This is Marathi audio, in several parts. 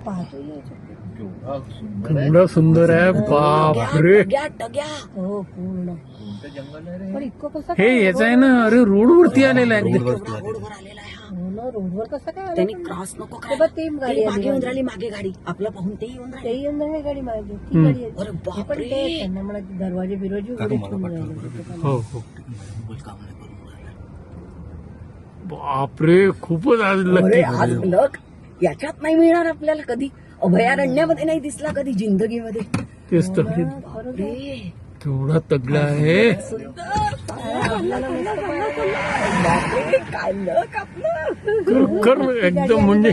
पाहतो केवढा सुंदर आहे, बापरे. हो पूर्ण. पण इतकं कसं हे याच आहे ना, अरे रोडवरती आलेला आहे एकदम. रोडवर कसं काय त्यांनी क्रॉस नको ते बघ, ती गाडी आली येऊन राहिली मागे गाडी आपलं पाहून ते येऊन राहिले. ते येऊन राहिली गाडी मागे ती गाडी आहे. अरे हे पण बापरे. ते त्यांना मला दरवाजे बिरवाजे उघडे ठेवून राहिले. हो हो बापरे, खूपच आज अरे लकी. आज लक याच्यात नाही मिळणार आपल्याला कधी, अभयारण्यामध्ये नाही दिसला कधी जिंदगीमध्ये. तेच तर, बापरे. केवढा तगडा आहे. बापरे, काय लक आपलं. कर एकदम म्हणजे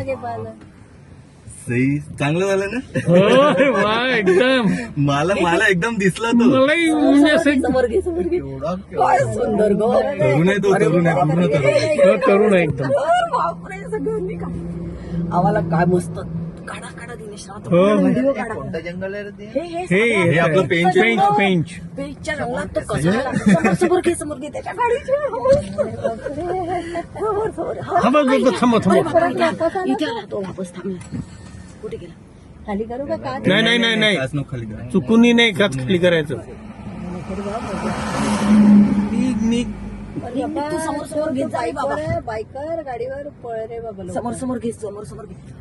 सही चांगलं झालं ना. होय, वा एकदम. मला एकदम दिसला तो. मलाही म्हणजे असं समोर घे काय सुंदर गो. तरुण आहे तो, तरुण आहे, पूर्ण तरुण आहे. तरुण आहे एकदम. बापरे सगळ्यांनी का आम्हाला काय मस्त काढा दिनेश राव, हो. व्हिडिओ काढा. हे आपलं पेंच आहे. पेंच पेजच्या रंगात तो कसा आला. समोर घे त्याच्या गाडीच्या समोर. हा बघ बघ, थांबा अरे थांबा. बापरे, इथे आला तो वापस थांबला. कुठे गेला. खाली करू का काय नाही काच नको खाली करा. चुकूनही नाही काच खाली करायचं. निघ तू समोर घेत जा बाबा. बायकर गाडीवर पळ रे बाबा लोक. समोर घे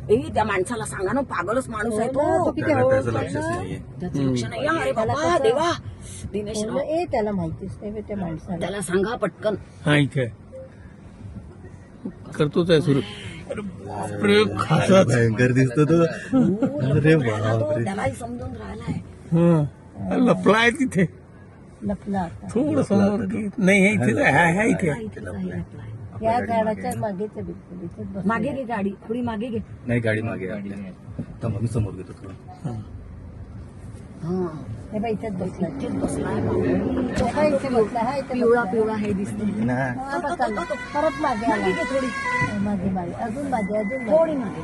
ए त्या माणसाला सांगा ना, पागलच माणूस आहे तो तो. किती त्याला हळू त्याचं बोलतो लक्षच ना. नाहीये. त्याचं लक्ष नाही. अरे बाबा देवा दिनेश राव, ए त्याला माहितीच नाही बे त्या माणसाला. त्याला सांगा पटकन. हा इथे करतोच आहे सुरू. अरे बापरे, खासाच. भयंकर दिसतो तो. अरे बापरे. त्यालाही समजून राहिलाय. हा, लपलाय तिथे. लपला आता. थोडं समोर घे. नाही हे इथेच आहे. हा इथे आहे. इथेच आहे आपला. या झाडाच्या मागेच आहे बिलकुल. इथेच बसलेला मागे आहे. घे गाडी थोडी मागे घे. नाही गाडी मागे आहे आपल्या. थांबा, मी समोर घेतो थोडं. हा हे बाई इथेच बसला. इथेच बसलाय बाबा. हा इथे बसला. हा इथे पिवळा बसला. हे दिसतो. ना. हा, बस चालला. परत मागे आला. थोडी मागे अजून मागे थोडी मागे.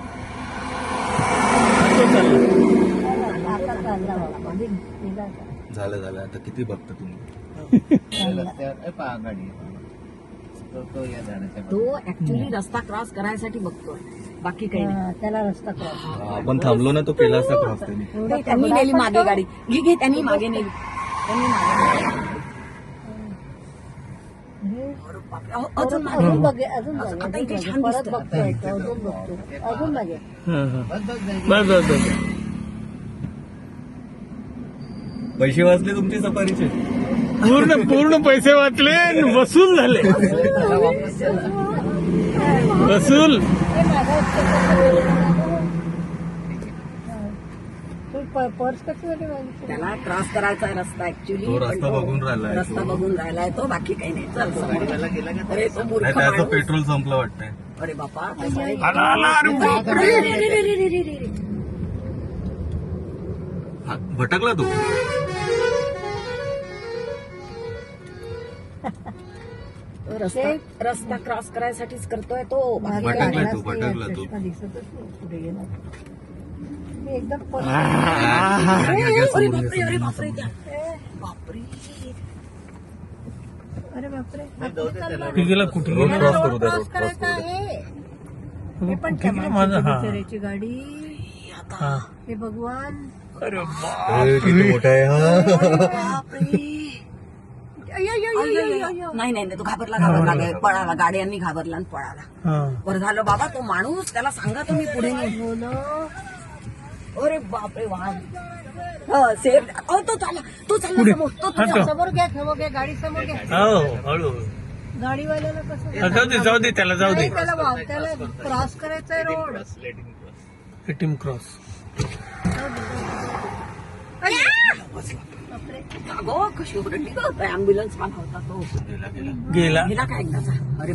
आता चालला बाबा. निघा आता. झालं आता किती बघता तुम्ही. तो ऍक्च्युली रस्ता क्रॉस करायसाठी बघतोय, बाकी काही नाही. हा, त्याला रस्ता क्रॉस. आपण थांबलो ना, तो केला असता क्रॉस त्यांनी. नाही, त्यांनी नेली मागे गाडी. घे त्यांनी मागे नेली. अरे बापरे, अजून मागे. अजून बघे अजून आता मागे इथे छान परत दिसतं. बघतोय तो, अजून बघतो अजून मागे. हा, हा. बस बस बस. पैसे वाचले तुमचे सफारीचे. पूर्ण पैसे वाचले आणि वसूल झाले. वसूल. पर्स कशी वाली मागितली? त्याला क्रॉस करायचा आहे रस्ता ऍक्च्युली. तो रस्ता बघून राहिलाय. रस्ता बघून राहिलाय तो, बाकी काही नाही. चल समोर. अरे तो मूर्ख नाही, त्याचं माणूस. पेट्रोल संपलं वाटतंय. अरे बापा आला आला. अरे बापरे. हा, भटकला तू. रस्ता क्रॉस करायसाठीच करतोय तो. बाकी मागे भटकला आलाच तू, नाही, भटकला तू. चष्मा दिसतच नाही पुढे गेला. मी एकदम पर्स. अरे बापरे, अरे बापरे, बापरे. अरे बापरे कुठे गेला कुठे रोड गेला क्रॉस करू द्या, क्रॉस रोड क्रॉस करायचा करू द्या. आहे. हे पण त्या कुठे गेला माझा? माणसाच्या हा. बिचाऱ्याची गाडी. हा. हे भगवान. अरे अरे, किती मोठा आहे हा. नाही तो घाबरला पळाला. गाड्यांनी घाबरला आणि पळाला. हा. बरं झालं बाबा, तो माणूस त्याला सांगा तुम्ही पुढे नाही. हो ना. अरे बापरे, वाहन सेफ. तो चालला पुढे. समोर. तो हा, तो. समोर घ्या गाडी समोर घ्या. हो हळू. गाडीवाल्याला कसं जाऊ दे त्याला जाऊ दे. नाही, त्याला क्रॉस करायचंय रोड. Team cross. अगो कशी ओरडली गं. ऍम्ब्युलन्स आला होता तो. गेला गेला का एकदाचा. अरे